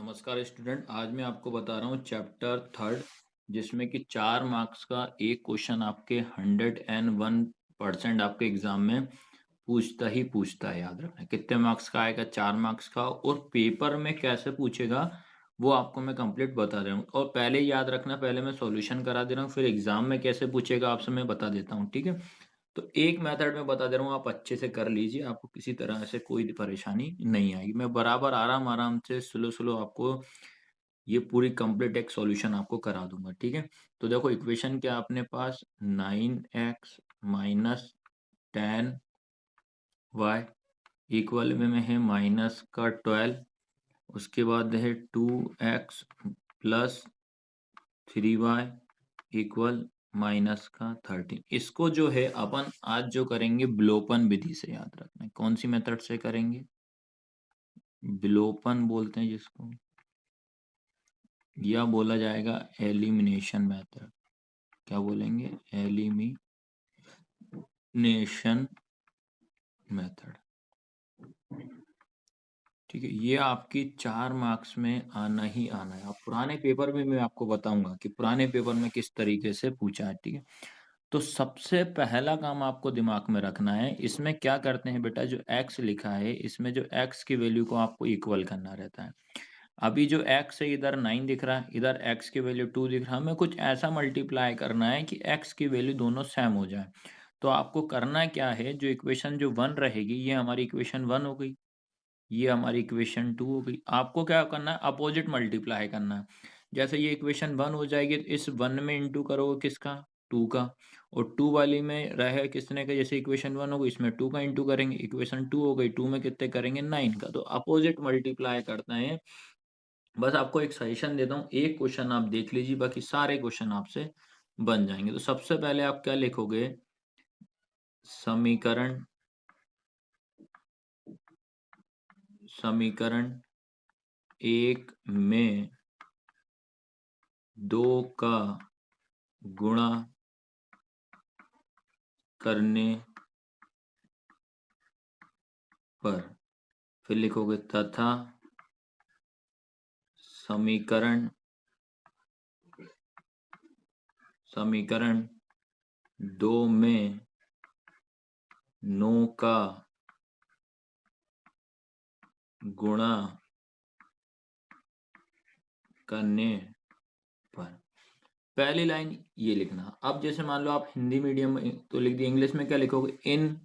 नमस्कार स्टूडेंट, आज मैं आपको बता रहा हूँ चैप्टर थर्ड, जिसमें कि 4 मार्क्स का एक क्वेश्चन आपके 101% आपके एग्जाम में पूछता है। याद रखना कितने मार्क्स का आएगा, 4 मार्क्स का, और पेपर में कैसे पूछेगा वो आपको मैं कंप्लीट बता रहा हूँ। और पहले याद रखना, पहले मैं सॉल्यूशन करा दे रहा हूँ, फिर एग्जाम में कैसे पूछेगा आपसे मैं बता देता हूँ। ठीक है, तो एक मेथड में बता दे रहा हूँ, आप अच्छे से कर लीजिए, आपको किसी तरह से कोई परेशानी नहीं आएगी। मैं बराबर आराम आराम से स्लो स्लो आपको ये पूरी कंप्लीट एक सॉल्यूशन आपको करा दूंगा। ठीक है, तो देखो इक्वेशन क्या है अपने पास, 9x - 10y इक्वल में है -12। उसके बाद है 2x + 3y इक्वल -13। इसको जो है अपन आज जो करेंगे विलोपन विधि से, याद रखना है। कौन सी मेथड से करेंगे? विलोपन बोलते हैं जिसको, या बोला जाएगा एलिमिनेशन मेथड। क्या बोलेंगे? Elimination method. ठीक है, ये आपकी 4 मार्क्स में आना ही आना है। अब पुराने पेपर में मैं आपको बताऊंगा कि पुराने पेपर में किस तरीके से पूछा है। ठीक है, तो सबसे पहला काम आपको दिमाग में रखना है, इसमें क्या करते हैं बेटा, जो x लिखा है इसमें जो x की वैल्यू को आपको इक्वल करना रहता है। अभी जो x है इधर 9 दिख रहा है, इधर x की वैल्यू 2 दिख रहा है, हमें कुछ ऐसा मल्टीप्लाई करना है कि x की वैल्यू दोनों सेम हो जाए। तो आपको करना क्या है, जो इक्वेशन जो 1 रहेगी ये हमारी इक्वेशन 1 हो गई, ये हमारी इक्वेशन 2 हो गई। आपको क्या करना है, अपोजिट मल्टीप्लाई करना है। जैसे ये इक्वेशन 1 हो जाएगी तो इस 1 में इंटू करोगे किसका, 2 का, और 2 वाली में रहे किसने का, जैसे इक्वेशन 1 हो गई इसमें 2 का इंटू करेंगे, इक्वेशन 2 हो गई, 2 में कितने करेंगे, 9 का। तो अपोजिट मल्टीप्लाई करते हैं। बस आपको एक सजेशन देता हूँ, एक क्वेश्चन आप देख लीजिए, बाकी सारे क्वेश्चन आपसे बन जाएंगे। तो सबसे पहले आप क्या लिखोगे, समीकरण समीकरण 1 में 2 का गुणा करने पर, फिर लिखोगे तथा समीकरण समीकरण 2 में 9 का गुणा करने पर। पहली लाइन ये लिखना। अब जैसे मान लो आप हिंदी मीडियम में तो लिख दिए, इंग्लिश में क्या लिखोगे, इन,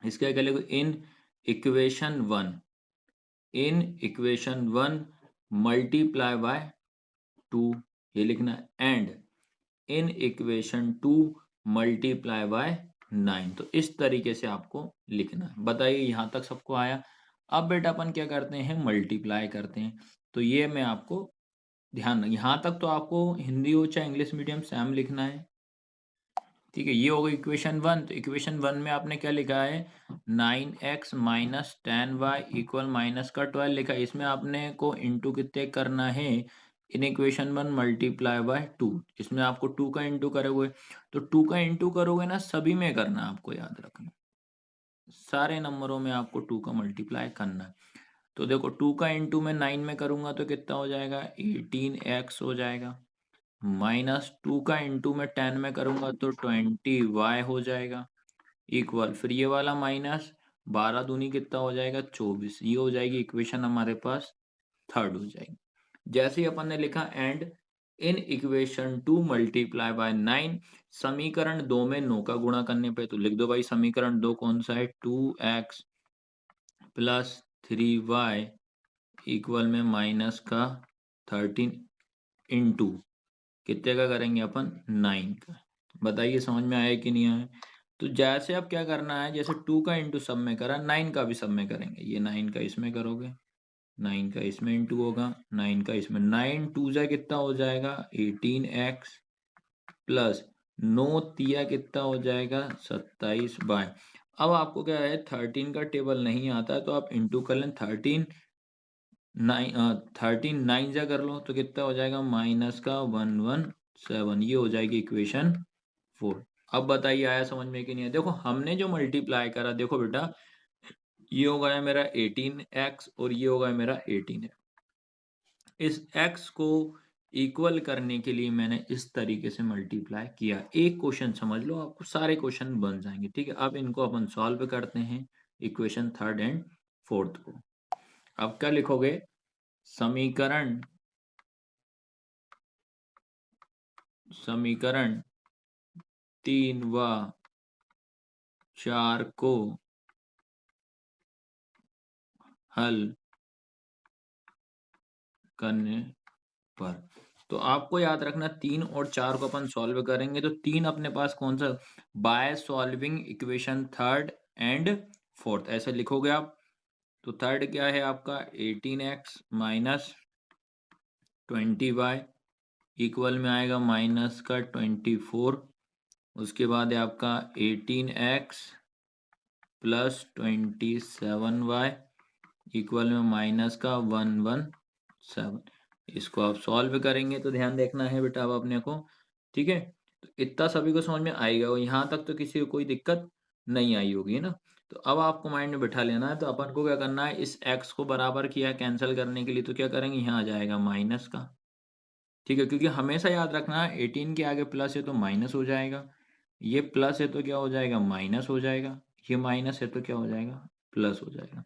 इसका क्या लिखोगे, इन इक्वेशन 1 मल्टीप्लाई बाय 2, ये लिखना है, and in equation 2 multiply by 9। तो इस तरीके से आपको लिखना है। बताइए यहाँ तक सबको आया? अब बेटा अपन क्या करते हैं, मल्टीप्लाई करते हैं। तो ये मैं आपको ध्यान, यहाँ तक तो आपको हिंदी हो चाहे इंग्लिश मीडियम सेम लिखना है। ठीक है, ये हो गई इक्वेशन 1। तो इक्वेशन 1 में आपने क्या लिखा है, 9x - 10y इक्वल -12 लिखा है। इसमें आपने को इंटू कितने करना है, इन इक्वेशन 1 मल्टीप्लाई बाय 2। इसमें आपको 2 का इंटू करोगे, तो 2 का इंटू करोगे ना, सभी में करना है, आपको याद रखना, सारे नंबरों में आपको 2 का मल्टीप्लाई करना है। तो देखो 2 का इंटू में 9 में करूंगा तो कितना हो जाएगा, 18x हो जाएगा, -2 का इंटू में 10 में करूंगा तो 20y हो जाएगा, इक्वल, फिर ये वाला माइनस, 12 दूनी कितना हो जाएगा, 24। ये हो जाएगी इक्वेशन हमारे पास थर्ड हो जाएगी। जैसे ही अपन ने लिखा and in equation 2 multiply by 9, समीकरण 2 में 9 का गुणा करने पे, तो लिख दो भाई समीकरण 2 कौन सा है, 2x + 3y इक्वल में माइनस का 13 इंटू कितने का करेंगे अपन, 9 का। बताइए समझ में आया कि नहीं आया? तो जैसे अब क्या करना है, जैसे 2 का इंटू सब में करा, 9 का भी सब में करेंगे। ये 9 का इसमें करोगे, 9 का इसमें इंटू होगा, 9 का इसमें, 9 2 जा कितना हो जाएगा, 18x प्लस 9 तिया कितना हो जाएगा, 27 बाय। अब आपको क्या है, 13 का टेबल नहीं आता है तो आप इंटू कर लें, 13 9 जा कर लो तो कितना हो जाएगा, माइनस का 117। ये हो जाएगी इक्वेशन 4। अब बताइए आया समझ में कि नहीं आया? देखो हमने जो मल्टीप्लाई करा, देखो बेटा ये हो गया मेरा 18x और ये हो गया मेरा 18 है। इस x को इक्वल करने के लिए मैंने इस तरीके से मल्टीप्लाई किया। एक क्वेश्चन समझ लो, आपको सारे क्वेश्चन बन जाएंगे। ठीक है, अब इनको अपन सॉल्व करते हैं इक्वेशन थर्ड एंड फोर्थ को। अब क्या लिखोगे? समीकरण समीकरण 3 व 4 को हल करने पर, तो आपको याद रखना 3 और 4 को अपन सॉल्व करेंगे तो 3 अपने पास कौन सा, by solving equation third and fourth, ऐसे लिखोगे आप। तो थर्ड क्या है आपका 18x माइनस 20y इक्वल में आएगा माइनस का 24। उसके बाद है आपका 18x प्लस 27y इक्वल में माइनस का 117। इसको आप सॉल्व करेंगे तो ध्यान देखना है बेटा अब अपने को। ठीक है, तो इतना सभी को समझ में आएगा, और यहाँ तक तो किसी को कोई दिक्कत नहीं आई होगी ना। तो अब आपको माइंड में बिठा लेना है। तो अपन को क्या करना है, इस x को बराबर किया कैंसिल करने के लिए, तो क्या करेंगे, यहाँ आ जाएगा माइनस का। ठीक है, क्योंकि हमेशा याद रखना है 18 के आगे प्लस है तो माइनस हो जाएगा, ये प्लस है तो क्या हो जाएगा, माइनस हो जाएगा, ये माइनस है तो क्या हो जाएगा, प्लस हो जाएगा।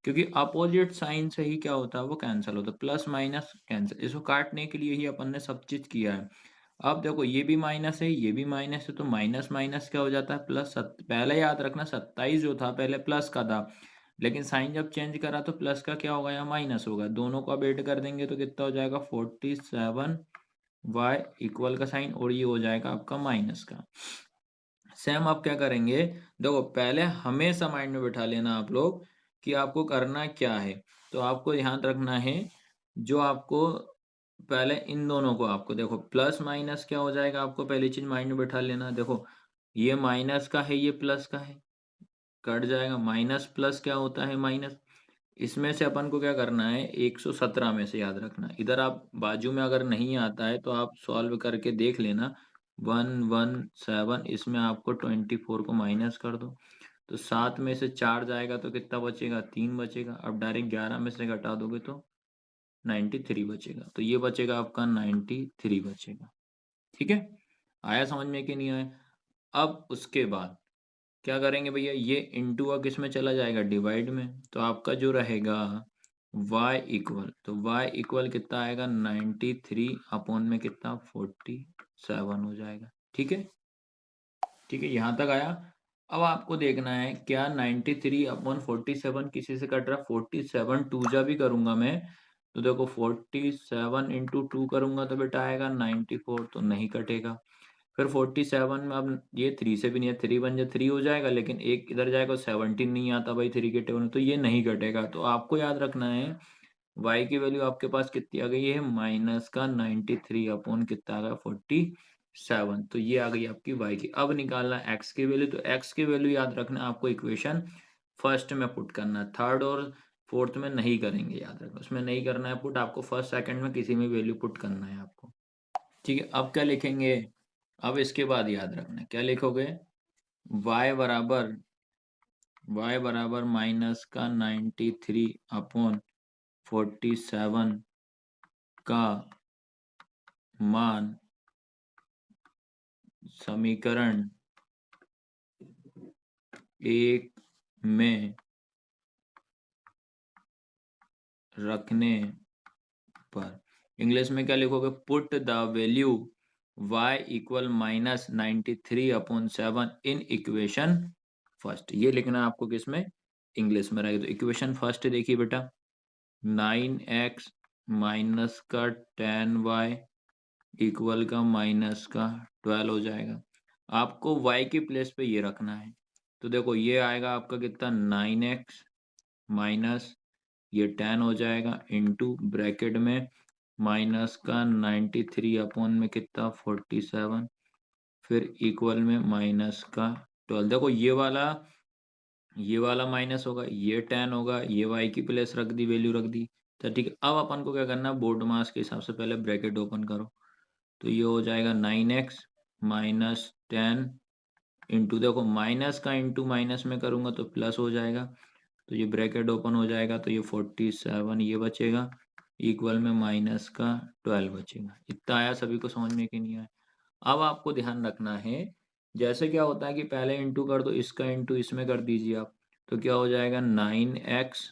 क्योंकि अपोजिट साइन से ही क्या होता है, वो कैंसिल होता है, प्लस माइनस कैंसिल। इसको काटने के लिए ही अपन ने सब चीज किया है। अब देखो ये भी माइनस है, ये भी माइनस है, तो माइनस माइनस क्या हो जाता है, प्लस। पहले याद रखना 27 जो था पहले प्लस का था, लेकिन साइन जब चेंज करा तो प्लस का क्या होगा, या माइनस होगा। दोनों को अब ऐड कर देंगे तो कितना हो जाएगा 47y इक्वल का साइन, और ये हो जाएगा आपका माइनस का। सेम आप क्या करेंगे, देखो पहले हमेशा माइंड में बिठा लेना आप लोग कि आपको करना क्या है। तो आपको ध्यान रखना है, जो आपको पहले इन दोनों को, आपको देखो प्लस माइनस क्या हो जाएगा, आपको पहली चीज माइंड में बिठा लेना। देखो ये माइनस का है, ये प्लस का है, कट जाएगा। माइनस प्लस क्या होता है, माइनस। इसमें से अपन को क्या करना है, 117 में से याद रखना। इधर आप बाजू में अगर नहीं आता है तो आप सॉल्व करके देख लेना। 117, इसमें आपको 24 को माइनस कर दो, तो 7 में से 4 जाएगा तो कितना बचेगा, 3 बचेगा। अब डायरेक्ट 11 में से घटा दोगे तो 93 बचेगा। तो ये बचेगा आपका 93 बचेगा। ठीक है, आया समझ में कि नहीं आया? अब उसके बाद क्या करेंगे भैया, ये इंटू का किस में चला जाएगा, डिवाइड में। तो आपका जो रहेगा y इक्वल, तो y इक्वल कितना आएगा 93 अपॉन में कितना 47 हो जाएगा। ठीक है, ठीक है, यहाँ तक आया। अब आपको देखना है क्या 93 अपॉन 47 किसी से कट रहा, 47 टू जा भी करूंगा मैं तो देखो 47 इंटू टू करूंगा तो बेटा आएगा 94, तो नहीं कटेगा। फिर 47 में अब ये 3 से भी नहीं है, 3 बन जाए 3 हो जाएगा, लेकिन एक इधर जाएगा 17 नहीं आता भाई 3 के टेबल में, तो ये नहीं कटेगा। तो आपको याद रखना है y की वैल्यू आपके पास कितनी आ गई है, माइनस का 93 अपॉन कितना आ गया 47। तो ये आ गई आपकी y की। अब निकालना x की वैल्यू, तो x की वैल्यू याद रखना आपको इक्वेशन फर्स्ट में पुट करना है, थर्ड और फोर्थ में नहीं करेंगे, याद रखना उसमें नहीं करना है पुट, आपको फर्स्ट सेकंड में किसी में वैल्यू पुट करना है आपको। ठीक है, अब क्या लिखेंगे, अब इसके बाद याद रखना क्या लिखोगे, y बराबर माइनस का 93 अपॉन 47 का मान समीकरण 1 में रखने पर। इंग्लिश में क्या लिखोगे, put the value y equal minus 93 upon 7 in equation first. ये लिखना है आपको किसमें, इंग्लिश में रहेगा। तो इक्वेशन फर्स्ट देखिए बेटा, 9x माइनस का 10y इक्वल का माइनस का 12 हो जाएगा। आपको y की प्लेस पे ये रखना है। तो देखो ये आएगा आपका कितना 9x माइनस ये 10 हो जाएगा इंटू ब्रैकेट में माइनस का 93 अपॉन में कितना 47, फिर इक्वल में माइनस का 12। देखो ये वाला माइनस होगा, ये 10 होगा, ये y की प्लेस रख दी, वैल्यू रख दी। तो ठीक है, अब अपन को क्या करना है, बोर्ड मास के हिसाब से पहले ब्रैकेट ओपन करो। तो ये हो जाएगा 9x माइनस 10 इंटू, देखो माइनस का इंटू माइनस में करूंगा तो प्लस हो जाएगा, तो ये ब्रैकेट ओपन हो जाएगा, तो ये 47 ये बचेगा इक्वल में माइनस का 12 बचेगा। इतना आया सभी को समझ में कि नहीं आया? अब आपको ध्यान रखना है, जैसे क्या होता है कि पहले इंटू कर दो, इसका इंटू इसमें कर दीजिए आप, तो क्या हो जाएगा 9x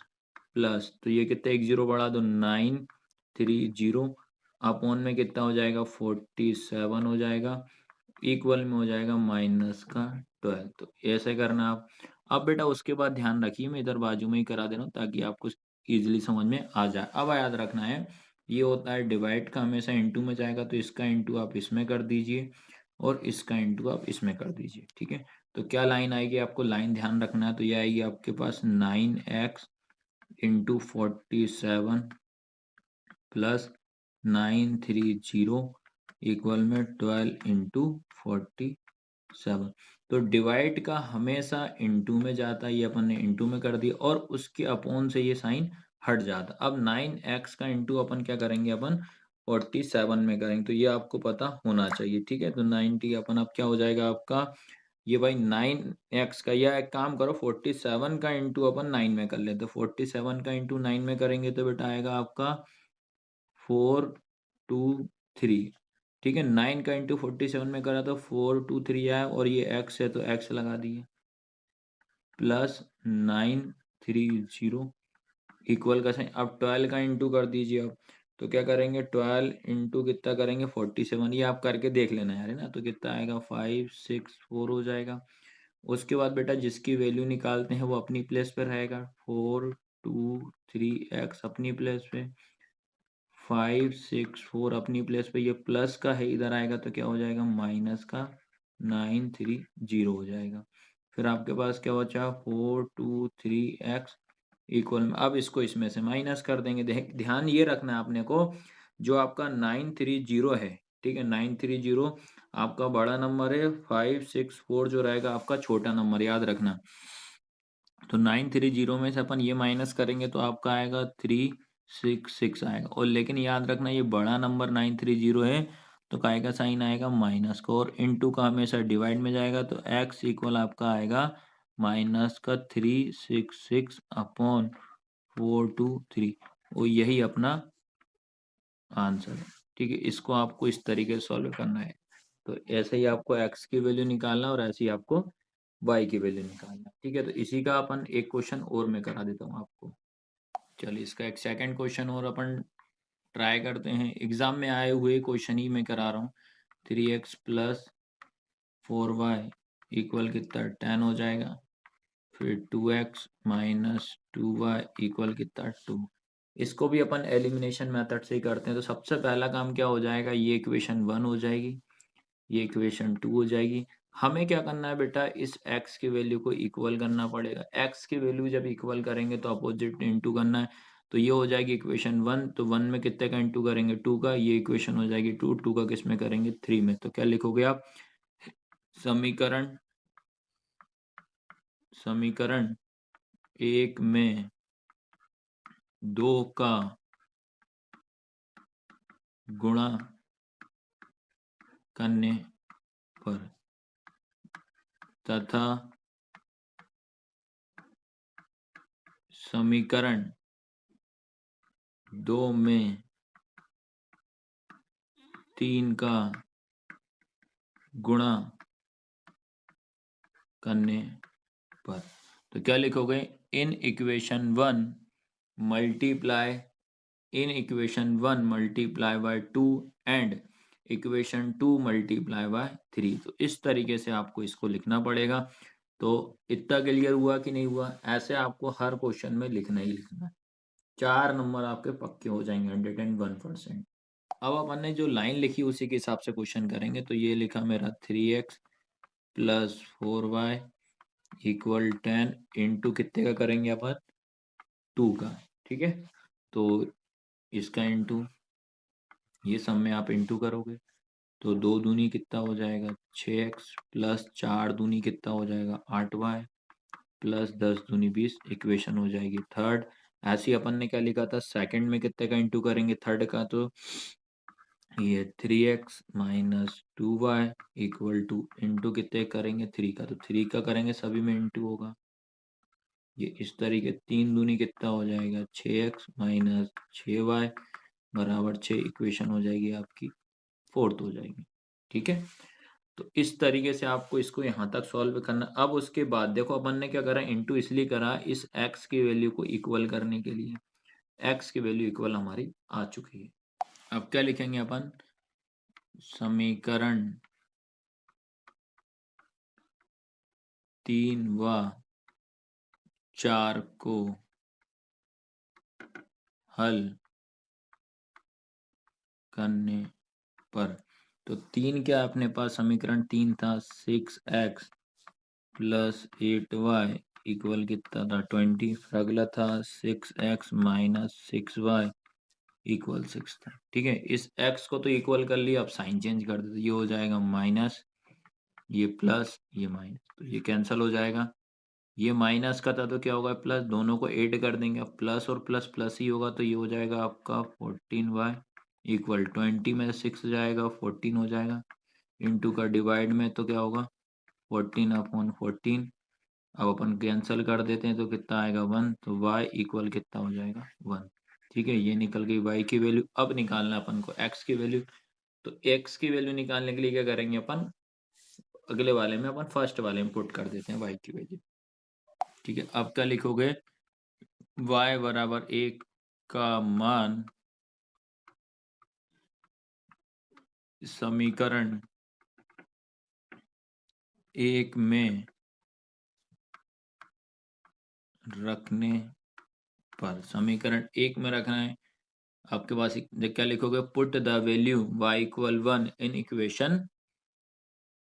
प्लस, तो ये कितना एक जीरो बढ़ा दो 930 अपॉन में कितना हो जाएगा 47 हो जाएगा, इक्वल में हो जाएगा माइनस का 12। तो ऐसे करना आप। अब बेटा उसके बाद ध्यान रखिए, मैं इधर बाजू में ही करा दे रहा हूँ ताकि आपको इजीली समझ में आ जाए। अब याद रखना है, ये होता है डिवाइड का, हमेशा इंटू में जाएगा तो इसका इंटू आप इसमें कर दीजिए और इसका इंटू आप इसमें कर दीजिए, ठीक है। तो क्या लाइन आएगी, आपको लाइन ध्यान रखना है, तो ये आएगी आपके पास 9x इंटू 47 प्लस 930 इक्वल में 12 इंटू 47। तो डिवाइड का हमेशा इंटू में जाता है, ये अपन ने इंटू में कर दिया और उसके अपॉन से ये साइन हट जाता। अब 9x का इंटू अपन क्या करेंगे, अपन 47 में करेंगे, तो ये आपको पता होना चाहिए, ठीक है। तो 90 अपन अब क्या हो जाएगा आपका, ये भाई 9x का, या एक काम करो 47 का इंटू अपन 9 में कर लेते, 47 का इंटू 9 में करेंगे तो बेटा आएगा आपका 423, ठीक है। 9 का इंटू 47 में करा तो 423 आया, और ये x है तो x लगा दिए, प्लस 930 इक्वल का साइन। अब 12 का इंटू कर दीजिए अब, तो क्या करेंगे 12 इंटू कितना करेंगे 47, ये आप करके देख लेना यार, है ना। तो कितना आएगा 564 हो जाएगा। उसके बाद बेटा जिसकी वैल्यू निकालते हैं वो अपनी प्लेस पे रहेगा, 423x अपनी प्लेस पे, 564 अपनी प्लेस पे, ये प्लस का है इधर आएगा तो क्या हो जाएगा माइनस का 930 हो जाएगा। फिर आपके पास क्या बचा 423x इक्वल में, अब इसको इसमें से माइनस कर देंगे। ध्यान ये रखना है आपने को, जो आपका 930 है, ठीक है, 930 आपका बड़ा नंबर है, 564 जो रहेगा आपका छोटा नंबर, याद रखना। तो 930 में से अपन ये माइनस करेंगे तो आपका आएगा 366 आएगा, और लेकिन याद रखना ये बड़ा नंबर 930 है तो काय का साइन आएगा माइनस का, और इनटू का हमेशा डिवाइड में जाएगा, तो x इक्वल आपका आएगा माइनस का 366 अपॉन 423, और यही अपना आंसर है, ठीक है। इसको आपको इस तरीके से सॉल्व करना है। तो ऐसे ही आपको x की वैल्यू निकालना और ऐसे ही आपको y की वैल्यू निकालना, ठीक है। तो इसी का अपन एक क्वेश्चन और मैं करा देता हूँ आपको। चलिए इसका एक सेकंड क्वेश्चन और अपन ट्राई करते हैं, एग्जाम में आए हुए क्वेश्चन ही मैं करा रहा हूँ। 3x प्लस 4y इक्वल कितना 10 हो जाएगा, फिर 2x माइनस 2y इक्वल कितना 2। इसको भी अपन एलिमिनेशन मेथड से ही करते हैं। तो सबसे पहला काम क्या हो जाएगा, ये इक्वेशन 1 हो जाएगी, ये इक्वेशन 2 हो जाएगी। हमें क्या करना है बेटा, इस x की वैल्यू को इक्वल करना पड़ेगा। x की वैल्यू जब इक्वल करेंगे तो अपोजिट इंटू करना है, तो ये हो जाएगी इक्वेशन 1। तो 1 में कितने का इंटू करेंगे 2 का, ये इक्वेशन हो जाएगी 2, 2 का किस में करेंगे 3 में। तो क्या लिखोगे आप, समीकरण समीकरण 1 में 2 का गुणा करने पर तथा समीकरण 2 में 3 का गुणा करने पर, तो क्या लिखोगे, in equation 1 multiply by 2 and equation 2 multiply by 3। तो इस तरीके से आपको इसको लिखना पड़ेगा। तो इतना क्लियर हुआ कि नहीं हुआ, ऐसे आपको हर क्वेश्चन में लिखना ही लिखना है, 4 नंबर आपके पक्के हो जाएंगे 101%। अब अपन ने जो लाइन लिखी उसी के हिसाब से क्वेश्चन करेंगे। तो ये लिखा मेरा 3x plus 4y equal 10 into कितने का करेंगे अपन 2 का, ठीक है। तो इसका इंटू, ये सब में आप इंटू करोगे तो 2 दूनी कितना हो जाएगा 6x प्लस 4 दूनी कितना हो जाएगा 8y प्लस 10 दूनी 20, इक्वेशन हो जाएगी थर्ड। ऐसे ही अपन ने क्या लिखा था, सेकंड में कितने का इंटू करेंगे थर्ड का, तो ये 3x minus 2y equal two into कितने करेंगे 3 का, तो 3 का करेंगे सभी में इंटू होगा, ये इस तरीके 3 दूनी कितना हो जाएगा 6x माइनस 6y बराबर 6 इक्वेशन हो जाएगी आपकी, फोर्थ हो जाएगी। ठीक है, तो इस तरीके से आपको इसको यहाँ तक सॉल्व करना। अब उसके बाद देखो अपन ने क्या करा, इनटू इसलिए करा इस x की वैल्यू को इक्वल करने के लिए। x की वैल्यू इक्वल हमारी आ चुकी है। अब क्या लिखेंगे अपन, समीकरण 3 व 4 को हल करने पर, तो 3 क्या अपने पास समीकरण 3 था, 6x प्लस 8y इक्वल कितना था 20। फिर अगला था 6x माइनस 6y इक्वल 6 था। ठीक है, इस x को तो इक्वल कर लिया, अब साइन चेंज कर देते, ये हो जाएगा माइनस, ये प्लस, ये माइनस, तो ये कैंसिल हो जाएगा। ये माइनस का था तो क्या होगा प्लस, दोनों को ऐड कर देंगे, अब प्लस और प्लस प्लस ही होगा, तो ये हो जाएगा आपका 14y इक्वल 20 में 6 जाएगा 14 हो जाएगा, इंटू का डिवाइड में तो क्या होगा 14 अपॉन 14। अब अपन कैंसिल कर देते हैं तो कितना आएगा 1, तो y इक्वल कितना हो जाएगा 1। ठीक है, ये निकल गई y की वैल्यू। अब निकालना अपन को x की वैल्यू, तो x की वैल्यू निकालने के लिए क्या करेंगे अपन, अगले वाले में अपन फर्स्ट वाले में पुट कर देते हैं y की वैल्यू। ठीक है, अब क्या लिखोगे, y बराबर 1 का मान समीकरण 1 में रखने पर, समीकरण 1 में रखना है आपके पास, क्या लिखोगे, put the value y equal 1 in equation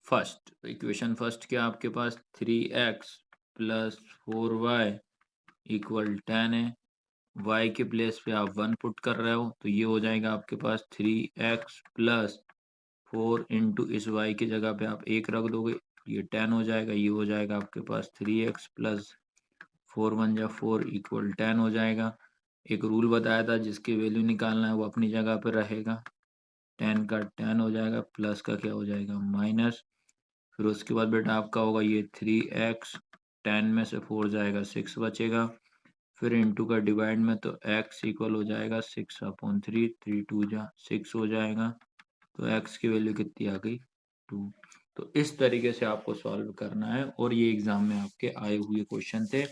first. Equation first क्या आपके पास 3x प्लस 4y इक्वल 10 है, y के प्लेस पे आप 1 पुट कर रहे हो, तो ये हो जाएगा आपके पास 3x प्लस 4 इंटू इस y की जगह पे आप 1 रख दोगे, ये 10 हो जाएगा, ये हो जाएगा आपके पास 3x प्लस 4 1 जा 4 इक्वल 10 हो जाएगा। एक रूल बताया था, जिसकी वैल्यू निकालना है वो अपनी जगह पे रहेगा, 10 का 10 हो जाएगा, प्लस का क्या हो जाएगा माइनस, फिर उसके बाद बेटा आपका होगा ये 3x, 10 में से 4 जाएगा 6 बचेगा, फिर इंटू का डिवाइड में तो x इक्वल हो जाएगा 6 अपॉन 3, 3 2 जा 6 हो जाएगा, तो x की वैल्यू कितनी आ गई 2। तो इस तरीके से आपको सॉल्व करना है, और ये एग्जाम में आपके आए हुए क्वेश्चन थे,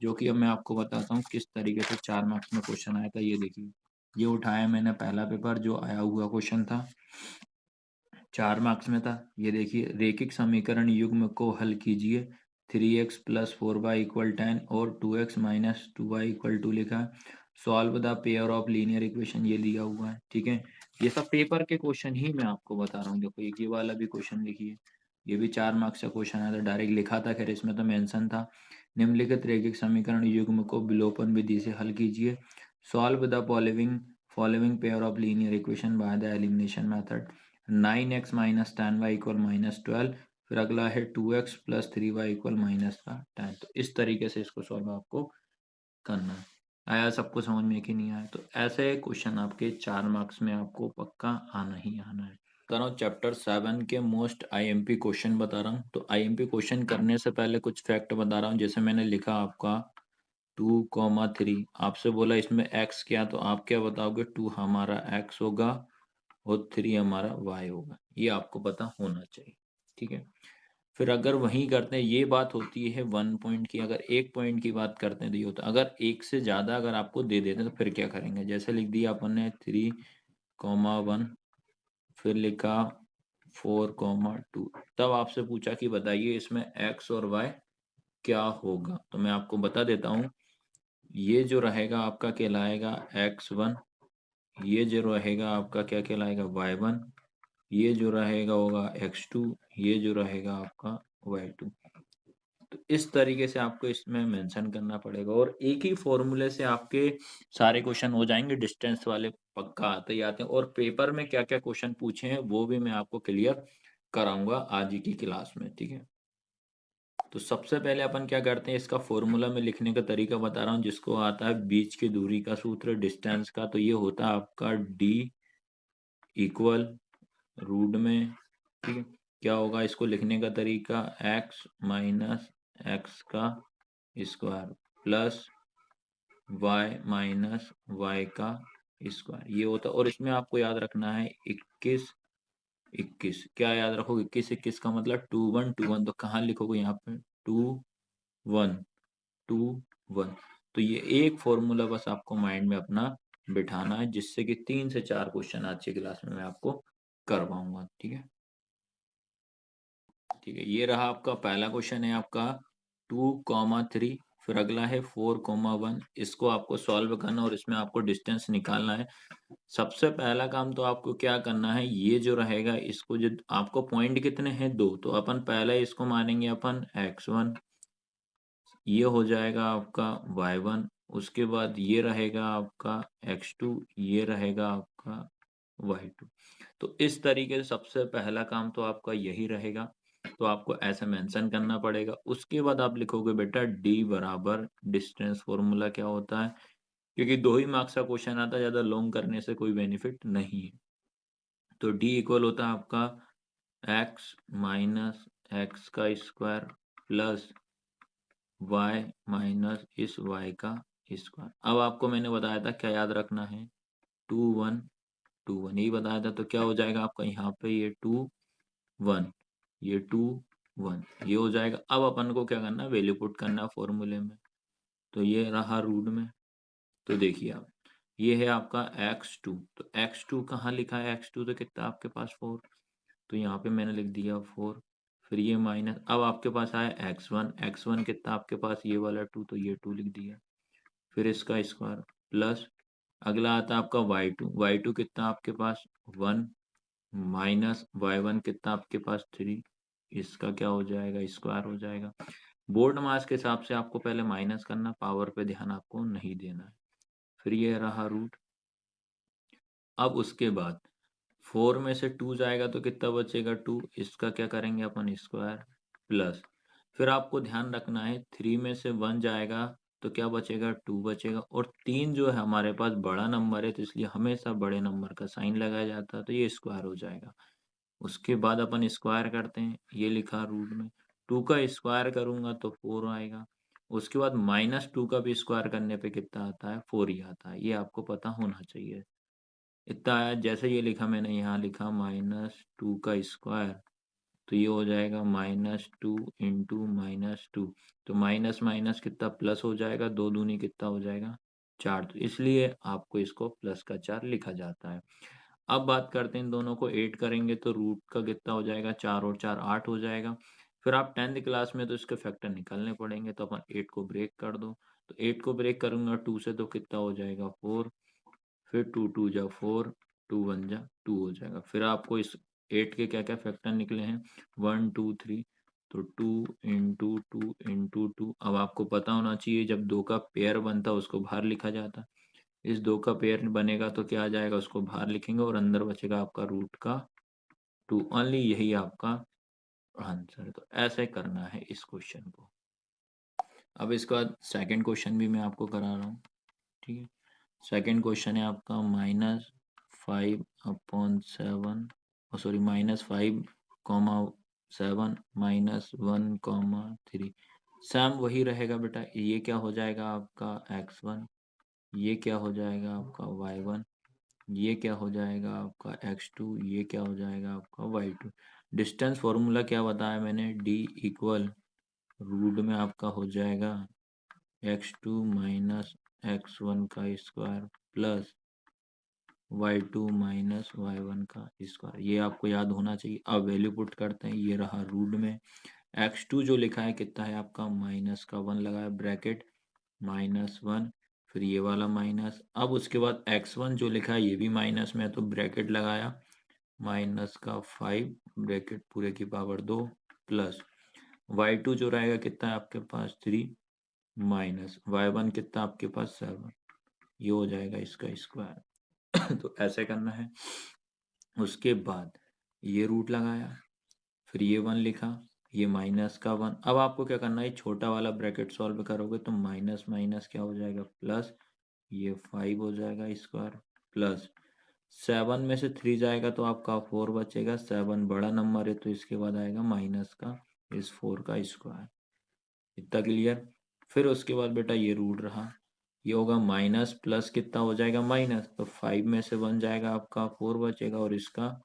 जो कि अब मैं आपको बताता हूँ किस तरीके से 4 मार्क्स में क्वेश्चन आया था। ये देखिए, ये उठाया मैंने पहला पेपर जो आया हुआ क्वेश्चन था, 4 मार्क्स में था। ये देखिए, रेखिक समीकरण युग्म को हल कीजिए, 3x प्लस 4y इक्वल 10 और 2x माइनस 2y इक्वल 2 लिखा है। Solve the pair of linear equation, ये दिया हुआ है। ठीक है, ये सब पेपर के क्वेश्चन ही मैं आपको बता रहा हूँ। देखो एक ये वाला भी क्वेश्चन लिखिए, ये भी 4 मार्क्स का क्वेश्चन आया था, डायरेक्ट लिखा था, खैर इसमें तो मेंशन था। निम्नलिखित रैखिक समीकरण युग्म को विलोपन विधि से हल कीजिए। Solve the following pair of linear equation by the elimination method. 9x minus 10y equal minus 12, फिर अगला है 2x plus 3y equal minus का 10। तो इस तरीके से इसको सॉल्व आपको करना है। आया सबको समझ में कि नहीं आया? तो ऐसे क्वेश्चन आपके 4 मार्क्स में आपको पक्का आना ही आना है। बता रहा हूँ चैप्टर 7 के मोस्ट आईएमपी क्वेश्चन बता रहा हूँ। तो आईएमपी क्वेश्चन करने से पहले कुछ फैक्ट बता रहा हूँ। जैसे मैंने लिखा आपका 2,3, आपसे बोला इसमें x क्या, तो आप क्या बताओगे, 2 हमारा x होगा और 3 हमारा y होगा, ये आपको पता होना चाहिए। ठीक है, फिर अगर वही करते हैं, ये बात होती है 1 पॉइंट की, अगर 1 पॉइंट की बात करते हैं तो ये होता है, अगर एक से ज्यादा अगर आपको दे देते हैं तो फिर क्या करेंगे। जैसे लिख दिया अपन ने 3,1, फिर लिखा 4,2, तब आपसे पूछा कि बताइए इसमें x और y क्या होगा। तो मैं आपको बता देता हूँ, ये जो रहेगा आपका कहलाएगा x1, ये जो रहेगा आपका क्या कहलाएगा y1, ये जो रहेगा होगा x2, ये जो रहेगा आपका y2। तो इस तरीके से आपको इसमें मेंशन करना पड़ेगा, और एक ही फॉर्मूले से आपके सारे क्वेश्चन हो जाएंगे। डिस्टेंस वाले पक्का आते ही आते हैं, और पेपर में क्या क्या क्वेश्चन पूछे हैं वो भी मैं आपको क्लियर कराऊंगा आज ही की क्लास में। ठीक है, तो सबसे पहले अपन क्या करते हैं, इसका फॉर्मूला में लिखने का तरीका बता रहा हूँ, जिसको आता है बीच की दूरी का सूत्र डिस्टेंस का। तो ये होता है आपका d इक्वल रूट में, ठीक है, क्या होगा इसको लिखने का तरीका, x माइनस एक्स का square plus y minus y का स्क्वायर ये होता है। और इसमें आपको याद रखना है 21 21 क्या याद रखोगे 21 21 का मतलब 2 1 2 1 तो कहाँ लिखोगे यहाँ पे 2 1 2 1 तो ये एक फॉर्मूला बस आपको माइंड में अपना बिठाना है जिससे कि 3 से 4 क्वेश्चन आज की क्लास में मैं आपको करवाऊंगा। ठीक है ठीक है ये रहा आपका पहला क्वेश्चन है आपका 2,3 फिर अगला है 4,1 इसको आपको सॉल्व करना और इसमें आपको डिस्टेंस निकालना है। सबसे पहला काम तो आपको क्या करना है ये जो रहेगा इसको जो आपको पॉइंट कितने हैं 2 तो अपन पहले इसको मानेंगे अपन x1 ये हो जाएगा आपका y1 उसके बाद ये रहेगा आपका x2 ये रहेगा आपका y2। तो इस तरीके से सबसे पहला काम तो आपका यही रहेगा तो आपको ऐसे मेंशन करना पड़ेगा। उसके बाद आप लिखोगे बेटा d बराबर डिस्टेंस फॉर्मूला क्या होता है क्योंकि 2 ही मार्क्स का क्वेश्चन आता है ज्यादा लॉन्ग करने से कोई बेनिफिट नहीं है। तो d इक्वल होता है आपका x माइनस एक्स का स्क्वायर प्लस y माइनस इस y का स्क्वायर। अब आपको मैंने बताया था क्या याद रखना है 2 1 2 1 यही बताया था तो क्या हो जाएगा आपका यहाँ पे ये 2 1 ये 2 1 ये हो जाएगा। अब अपन को क्या करना है वैल्यू पुट करना है फॉर्मूले में तो ये रहा रूट में। तो देखिए आप ये है आपका x2 तो x2 कहाँ लिखा है x2 तो कितना आपके पास 4 तो यहाँ पे मैंने लिख दिया 4 फिर ये माइनस अब आपके पास आया x1 x1 कितना आपके पास ये वाला 2 तो ये 2 लिख दिया फिर इसका स्क्वायर प्लस अगला आता है आपका y2 कितना आपके पास 1 माइनस y1 कितना आपके पास 3 इसका क्या हो जाएगा स्क्वायर हो जाएगा। बोर्ड मास के हिसाब से आपको पहले माइनस करना पावर पे ध्यान आपको नहीं देना है। फिर ये रहा रूट। अब उसके बाद 4 में से 2 जाएगा तो कितना बचेगा 2 इसका क्या करेंगे अपन स्क्वायर प्लस फिर आपको ध्यान रखना है 3 में से 1 जाएगा तो क्या बचेगा 2 बचेगा और 3 जो है हमारे पास बड़ा नंबर है तो इसलिए हमेशा बड़े नंबर का साइन लगाया जाता है तो ये स्क्वायर हो जाएगा। उसके बाद अपन स्क्वायर करते हैं ये लिखा रूट में 2 का स्क्वायर करूंगा तो 4 आएगा। उसके बाद -2 का भी स्क्वायर करने पे कितना आता है 4 ही आता है ये आपको पता होना चाहिए। इतना आया जैसे ये लिखा मैंने यहाँ लिखा -2 का स्क्वायर तो ये हो जाएगा -2 इंटू -2 तो माइनस माइनस कितना प्लस हो जाएगा 2 दूनी कितना हो जाएगा 4 तो इसलिए आपको इसको प्लस का 4 लिखा जाता है। अब बात करते हैं इन दोनों को 8 करेंगे तो रूट का कितना हो जाएगा 4 और 4 8 हो जाएगा। फिर आप 10th क्लास में तो इसके फैक्टर निकालने पड़ेंगे तो अपन 8 को ब्रेक कर दो तो 8 को ब्रेक करूंगा 2 से तो कितना हो जाएगा 4 फिर 2 2 जा 4 2 1 जा 2 हो जाएगा। फिर आपको इस 8 के क्या क्या फैक्टर निकले हैं 1 2 3 तो 2 इंटू 2 इंटू 2 अब आपको पता होना चाहिए जब 2 का पेयर बनता है उसको बाहर लिखा जाता है। इस 2 का पेयर बनेगा तो क्या आ जाएगा उसको बाहर लिखेंगे और अंदर बचेगा आपका रूट का 2 ओनली यही आपका आंसर। तो ऐसे करना है इस क्वेश्चन को। अब इसके बाद सेकंड क्वेश्चन भी मैं आपको करा रहा हूँ। ठीक है सेकंड क्वेश्चन है आपका -5/7 सॉरी -5,7 -1,3 सैम वही रहेगा बेटा ये क्या हो जाएगा आपका x1 ये क्या हो जाएगा आपका y1 ये क्या हो जाएगा आपका x2 ये क्या हो जाएगा आपका y2। डिस्टेंस फॉर्मूला क्या बताया मैंने d इक्वल रूट में आपका हो जाएगा x2 माइनस x1 का square plus y2 minus y1 का स्क्वायर ये आपको याद होना चाहिए। अब वैल्यू पुट करते हैं ये रहा रूट में x2 जो लिखा है कितना है आपका माइनस का 1 लगाया ब्रैकेट -1 फिर ये वाला माइनस अब उसके बाद x1 जो लिखा है ये भी माइनस में है तो ब्रैकेट लगाया माइनस का 5 ब्रैकेट पूरे की पावर 2 प्लस y2 जो रहेगा कितना है आपके पास 3 माइनस y1 कितना आपके पास 7 ये हो जाएगा इसका स्क्वायर। तो ऐसे करना है। उसके बाद ये रूट लगाया फिर ये 1 लिखा ये माइनस का 1 अब आपको क्या करना है छोटा वाला ब्रैकेट सॉल्व करोगे तो माइनस माइनस क्या हो जाएगा प्लस ये 5 हो जाएगा स्क्वायर प्लस 7 में से 3 जाएगा तो आपका 4 बचेगा 7 बड़ा नंबर है तो इसके बाद आएगा माइनस का इस 4 का स्क्वायर। इतना क्लियर। फिर उसके बाद बेटा ये रूट रहा ये होगा माइनस प्लस कितना हो जाएगा माइनस, तो 5 में से 1 जाएगा आपका 4 बचेगा और इसका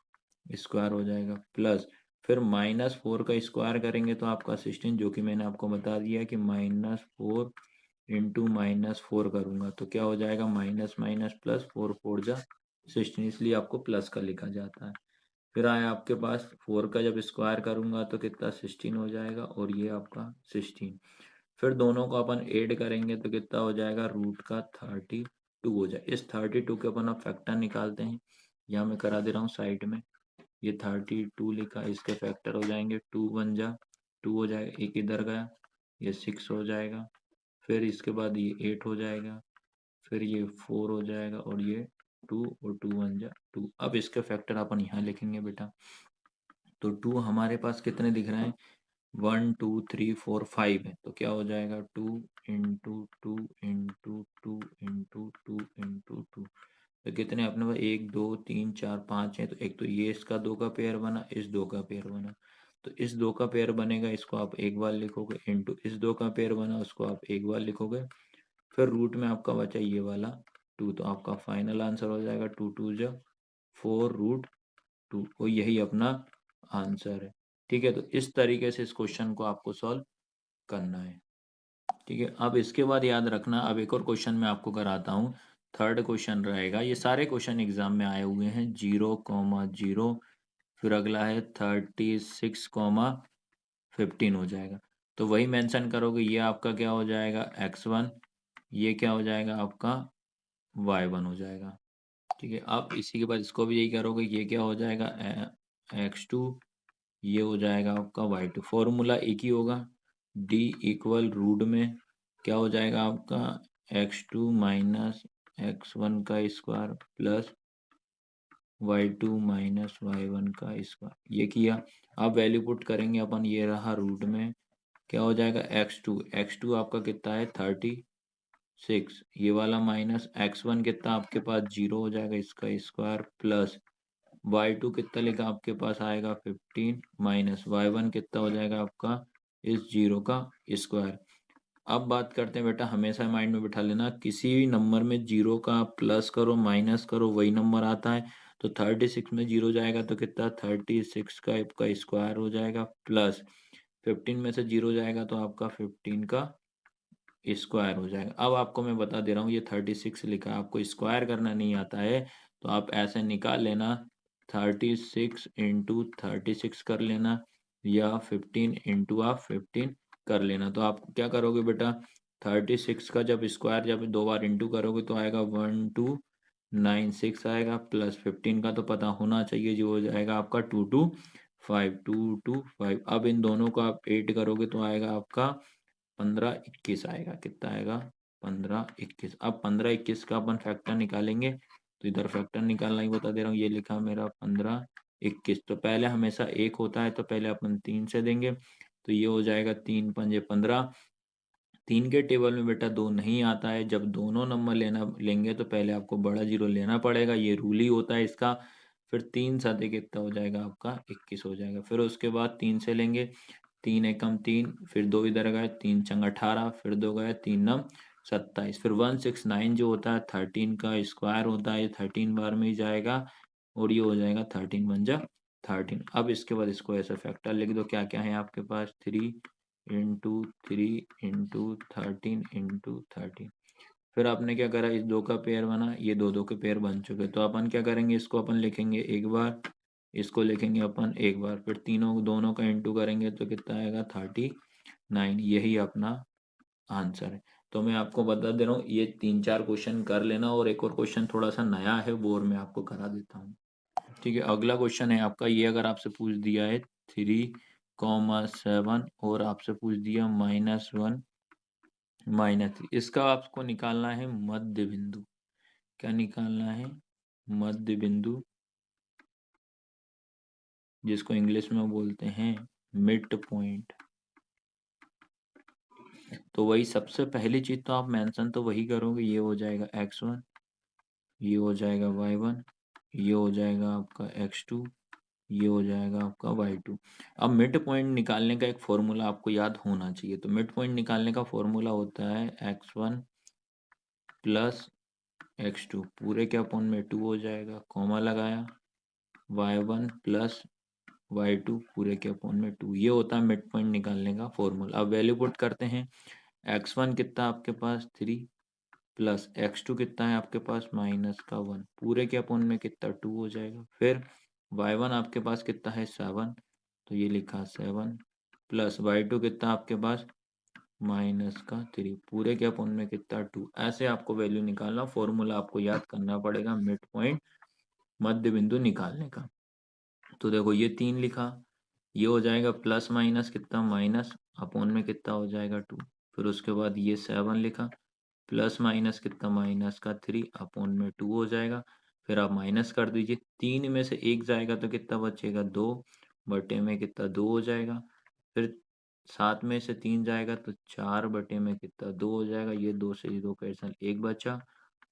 स्क्वायर हो जाएगा प्लस, फिर -4 का स्क्वायर करेंगे तो आपका 16, जो कि मैंने आपको बता दिया कि -4 इंटू -4 करूंगा तो क्या हो जाएगा माइनस माइनस प्लस, 4 4 जा 16, इसलिए आपको प्लस का लिखा जाता है। फिर आया आपके पास 4 का जब स्क्वायर करूंगा तो कितना 16 हो जाएगा और ये आपका 16, फिर दोनों को अपन ऐड करेंगे तो कितना हो जाएगा रूट का 32 हो जाए। इस 32 के अपन अब फैक्टर निकालते हैं, यहाँ मैं करा दे रहा हूँ साइड में, ये 32 लिखा, इसके फैक्टर हो जाएंगे 2 1 जा 2 हो जाएगा, एक इधर गया, ये 6 हो जाएगा, फिर इसके बाद ये 8 हो जाएगा, फिर ये 4 हो जाएगा और ये 2 और 2 1 जा 2। अब इसके फैक्टर अपन यहाँ लिखेंगे बेटा, तो 2 हमारे पास कितने दिख रहे हैं 1 2 3 4 5 है, तो क्या हो जाएगा 2 इंटू 2 इंटू 2 इंटू 2 इंटू 2, तो कितने अपने पास 1 2 3 4 5 है, तो एक तो ये इसका 2 का पेयर बना, इस 2 का पेयर बना, तो इस 2 का पेयर बनेगा, इसको आप एक बार लिखोगे, इंटू इस 2 का पेयर बना उसको आप एक बार लिखोगे, फिर रूट में आपका बचा ये वाला 2, तो आपका फाइनल आंसर हो जाएगा 2 2 जा 4 रूट 2, और यही अपना आंसर है। ठीक है, तो इस तरीके से इस क्वेश्चन को आपको सॉल्व करना है। ठीक है, अब इसके बाद याद रखना, अब एक और क्वेश्चन मैं आपको कराता हूँ, थर्ड क्वेश्चन रहेगा, ये सारे क्वेश्चन एग्जाम में आए हुए हैं, 0,0, फिर अगला है 36,15 हो जाएगा, तो वही मेंशन करोगे, ये आपका क्या हो जाएगा x1, ये क्या हो जाएगा आपका y1 हो जाएगा। ठीक है, अब इसी के बाद इसको भी यही करोगे, ये क्या हो जाएगा x2, ये हो जाएगा आपका y2, फॉर्मूला एक ही होगा, d इक्वल रूट में क्या हो जाएगा आपका x2 माइनस x1 का square plus y2 minus y1 का स्क्वायर, ये किया। अब वैल्यू पुट करेंगे अपन, ये रहा रूट में, क्या हो जाएगा x2 आपका कितना है 36, ये वाला माइनस x1 कितना आपके पास 0 हो जाएगा, इसका स्क्वायर प्लस y2 कितना लिखा आपके पास आएगा 15, माइनस y1 कितना हो जाएगा आपका इस 0 का स्क्वायर। अब बात करते हैं बेटा, हमेशा माइंड में बिठा लेना, किसी भी नंबर में 0 का प्लस करो माइनस करो वही नंबर आता है, तो 36 में 0 जाएगा तो कितना 36 का आपका स्क्वायर हो जाएगा प्लस 15 में से 0 जाएगा तो आपका 15 का स्क्वायर हो जाएगा। अब आपको मैं बता दे रहा हूँ, ये 36 लिखा है, आपको स्क्वायर करना नहीं आता है तो आप ऐसे निकाल लेना, 36 इंटू 36 कर लेना, या 15 इंटू आप 15 कर लेना। तो आप क्या करोगे बेटा, 36 का जब स्क्वायर जब 2 बार इंटू करोगे तो आएगा 1296 आएगा, प्लस 15 का तो पता होना चाहिए जो हो जाएगा आपका 225। अब इन दोनों को आप ऐड करोगे तो आएगा आपका 15 21 आएगा, कितना आएगा 15 21। अब 15 21 का अपन फैक्टर निकालेंगे, तो इधर फैक्टर निकालना ही बता दे रहा हूँ, ये लिखा मेरा 15 21, तो पहले हमेशा एक होता है तो पहले अपन 3 से देंगे, तो ये हो जाएगा 3 पंजे 15, 3 के टेबल में बेटा 2 नहीं आता है, जब दोनों नंबर लेंगे तो पहले आपको बड़ा जीरो लेना पड़ेगा, ये रूल ही होता है इसका। फिर 3 साते कितना हो जाएगा आपका 21 हो जाएगा, फिर उसके बाद 3 से लेंगे, 3 एकम 3, फिर 2 इधर गए, 3 चंग 18, फिर 2 गए, 3 नम 27, फिर 169 जो होता है 13 का स्क्वायर होता है, ये 13 बार में ही जाएगा और ये हो जाएगा 13 वन जा 13। अब इसके बाद इसको ऐसा फैक्टर लिख दो, क्या क्या है आपके पास 3 इंटू 3 इंटू 13 इंटू 13, फिर आपने क्या करा, इस 2 का पेयर बना, ये 2 2 के पेयर बन चुके, तो अपन क्या करेंगे, इसको अपन लिखेंगे एक बार, इसको लिखेंगे अपन एक बार, फिर तीनों दोनों का इंटू करेंगे तो कितना आएगा 39, यही अपना आंसर है। तो मैं आपको बता दे रहा हूँ, ये 3 4 क्वेश्चन कर लेना, और एक और क्वेश्चन थोड़ा सा नया है वो और मैं आपको करा देता हूँ। ठीक है, अगला क्वेश्चन है आपका, ये अगर आपसे पूछ दिया है 3,7 और आपसे पूछ दिया -1 -3, इसका आपको निकालना है मध्य बिंदु। क्या निकालना है, मध्य बिंदु, जिसको इंग्लिश में बोलते हैं मिड पॉइंट। तो वही सबसे पहली चीज तो आप मेंशन तो वही करोगे, ये हो जाएगा x1, ये हो जाएगा y1, ये हो जाएगा आपका x2, ये हो जाएगा आपका y2। अब मिड पॉइंट निकालने का एक फॉर्मूला आपको याद होना चाहिए, तो मिड पॉइंट निकालने का फॉर्मूला होता है x1 प्लस x2 पूरे के अपॉन में 2 हो जाएगा, कॉमा लगाया, y1 प्लस y2 पूरे के अपॉन में 2। ये होता है मिड पॉइंट निकालने का फॉर्मूला। अब वैल्यू पुट करते हैं। x1 कितना आपके पास 3 प्लस x2 कितना है आपके पास -1 पूरे के अपॉन में कितना 2 हो जाएगा। फिर y1 आपके पास कितना है 7, तो ये लिखा 7 प्लस y2 कितना आपके पास -3 पूरे के अपॉन में कितना 2। ऐसे आपको वैल्यू निकालना, फॉर्मूला आपको याद करना पड़ेगा मिड पॉइंट मध्य बिंदु निकालने का। तो देखो ये 3 लिखा, ये हो जाएगा प्लस माइनस कितना माइनस अपॉन में कितना हो जाएगा 2। फिर उसके बाद ये 7 लिखा, प्लस माइनस कितना माइनस का 3 अपॉन में 2 हो जाएगा। फिर आप माइनस कर दीजिए, 3 में से 1 जाएगा तो कितना बचेगा 2 बटे में कितना 2 हो जाएगा। फिर 7 में से 3 जाएगा तो 4 बटे में कितना 2 हो जाएगा। ये 2 से 2 कैंसिल, 1 बचा,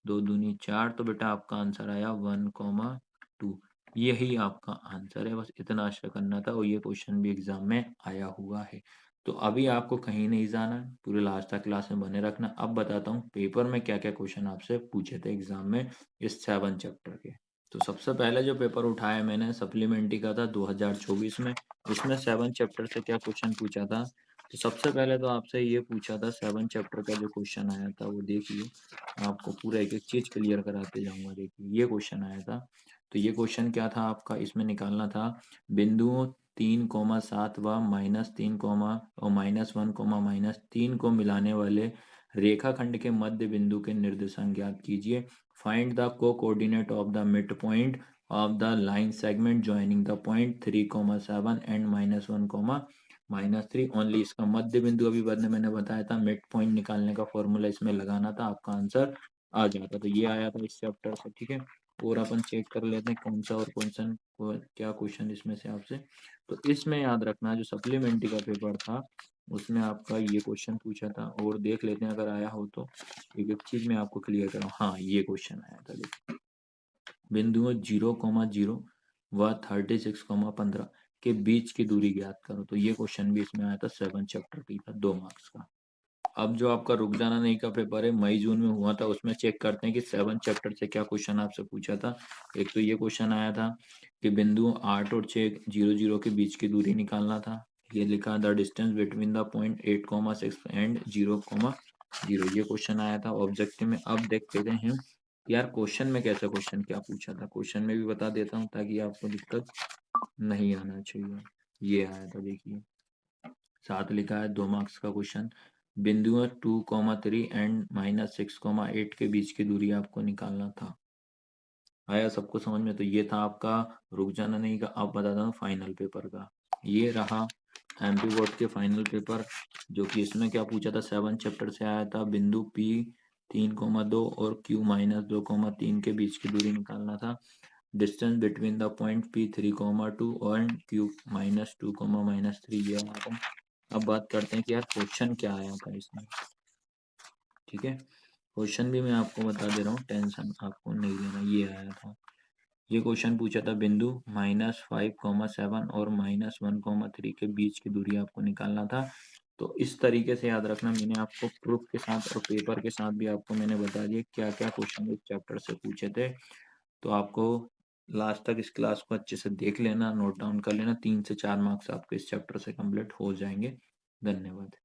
2 दूनी 4। तो बेटा आपका आंसर आया 1,2। यही आपका आंसर है, बस इतना आशा करना था। और ये क्वेश्चन भी एग्जाम में आया हुआ है। तो अभी आपको कहीं नहीं जाना है, पूरे लास्ट तक क्लास में बने रखना। अब बताता हूँ पेपर में क्या क्या क्वेश्चन आपसे पूछे थे एग्जाम में इस 7 चैप्टर के। तो सबसे पहले जो पेपर उठाया मैंने सप्लीमेंट्री का था 2024 में। उसमें 7 चैप्टर से क्या क्वेश्चन पूछा था। तो सबसे पहले तो आपसे ये पूछा था 7 चैप्टर का जो क्वेश्चन आया था वो देखिए, आपको पूरा एक एक चीज क्लियर कराते जाऊंगा। देखिए ये क्वेश्चन आया था। तो ये क्वेश्चन क्या था आपका, इसमें निकालना था बिंदुओं 3,7 व -3, और -1, -3 को मिलाने वाले रेखाखंड के मध्य बिंदु के निर्देशांक ज्ञात कीजिए। फाइंड द को coordinate of the mid point of the line segment joining the point 3,7 and -1, -3 only. इसका मध्य बिंदु अभी बाद में मैंने बताया था, मिड पॉइंट निकालने का फॉर्मूला इसमें लगाना था, आपका आंसर आ जाता। तो ये आया था इस चैप्टर से, ठीक है। और अपन चेक कर लेते हैं कौन सा और कौन सा क्या क्वेश्चन इसमें से आपसे। तो इसमें याद रखना जो सप्लीमेंट्री का पेपर था उसमें आपका ये क्वेश्चन पूछा था। और देख लेते हैं अगर आया हो तो, एक एक चीज मैं आपको क्लियर कराऊँ। हाँ ये क्वेश्चन आया था, देखिए बिंदुओं 0,0 व 36,15 के बीच की दूरी ज्ञात करो। तो ये क्वेश्चन भी इसमें आया था 7 चैप्टर की था, 2 मार्क्स का। अब जो आपका रुक जाना नहीं का पेपर है मई जून में हुआ था, उसमें चेक करते हैं कि 7 चैप्टर से क्या क्वेश्चन आपसे पूछा था। एक तो ये क्वेश्चन आया था कि बिंदुओं 8 और 6 0,0 के बीच की दूरी निकालना था। ये लिखा the distance between the point 8,6 and 0,0। ये क्वेश्चन आया था ऑब्जेक्टिव में। अब देखते हैं यार क्वेश्चन में कैसे क्वेश्चन क्या पूछा था, क्वेश्चन में भी बता देता हूँ ताकि आपको दिक्कत नहीं आना चाहिए। ये आया था देखिए, साथ लिखा है 2 मार्क्स का क्वेश्चन, बिंदुओं 2,3 एंड -6,8 के बीच की दूरी आपको निकालना था। आया सबको समझ में। तो ये था आपका रुक जाना नहीं का। अब बताता हूँ फाइनल पेपर का। ये रहा एमपी बोर्ड के फाइनल पेपर, जो कि इसमें क्या पूछा था 7 चैप्टर से आया था। बिंदु P 3,2 और Q -2,3 के बीच की दूरी निकालना था। Distance between the point P 3,2 और Q -2, -3 ये आया था। अब बात करते हैं कि यार क्वेश्चन क्या आया था इसमें, ठीक है। क्वेश्चन भी मैं आपको बता दे रहा हूँ, टेंशन आपको नहीं लेना। ये आया था, ये क्वेश्चन पूछा था बिंदु -5,7 और -1,3 के बीच की दूरी आपको निकालना था। तो इस तरीके से याद रखना, मैंने आपको प्रूफ के साथ और पेपर के साथ भी आपको मैंने बता दिया क्या क्या क्वेश्चन इस चैप्टर से पूछे थे। तो आपको लास्ट तक इस क्लास को अच्छे से देख लेना, नोट डाउन कर लेना। 3 से 4 मार्क्स आपके इस चैप्टर से कंप्लीट हो जाएंगे। धन्यवाद।